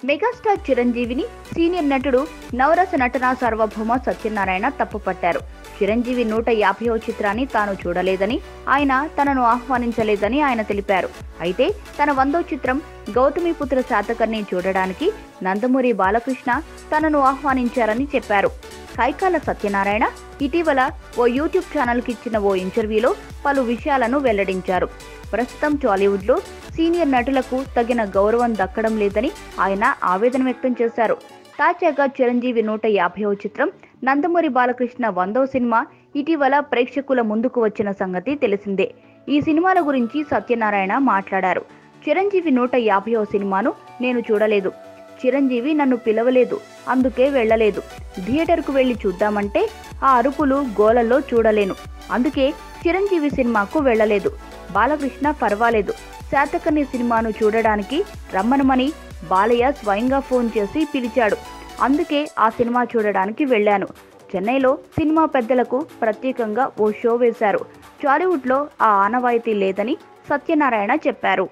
Megastar చిరంజీవిని senior నటుడు నవరస నటన సార్వభౌమ సత్యనారాయణ తప్పుపట్టారు. చిరంజీవి 150వ చిత్రాన్ని తాను చూడలేదని, ఆయన తనను ఆహ్వానించలేదని ఆయన తెలిపారు. అయితే తన 100వ చిత్రం గౌతమిపుత్ర శాతకర్ణి చూడడానికి నందమూరి బాలకృష్ణ తనను ఆహ్వానించారని చెప్పారు. కైకాల సత్యనారాయణ ఇటీవల ఓ యూట్యూబ్ ఛానల్కి ఇచ్చిన ఓ ఇంటర్వ్యూలో పలు విషయాలను వెల్లడించారు. ప్రస్తుతం టాలీవుడ్లో సీనియర్ నటులకు తగిన గౌరవం దక్కడం లేదని ఆయన ఆవేదన వ్యక్తం చేశారు. తాజాగా చిరంజీవి 150వ చిత్రం నందమూరి బాలకృష్ణ 100వ సినిమా ఇటీవల ప్రేక్షకుల ముందుకు వచ్చిన సంగతి తెలిసిందే. ఈ సినిమాల గురించి సత్యనారాయణ మాట్లాడారు. చిరంజీవి 150వ సినిమాను నేను చూడలేదు. చిరంజీవి నన్ను పిలవలేదు, అందుకే వెళ్లలేదు. థియేటర్కు వెళ్లి చూద్దామంటే ఆ అరుపులు గోలల్లో చూడలేను, అందుకే చిరంజీవి సినిమాకు వెళ్లలేదు. బాలకృష్ణ పర్వాలేదు, శాతకర్ణి సినిమాను చూడడానికి రమ్మనమని బాలయ్య స్వయంగా ఫోన్ చేసి పిలిచాడు. అందుకే ఆ సినిమా చూడడానికి వెళ్లాను. చెన్నైలో సినిమా పెద్దలకు ప్రత్యేకంగా ఓ షో వేశారు. టాలీవుడ్లో ఆ ఆనవాయితీ లేదని సత్యనారాయణ చెప్పారు.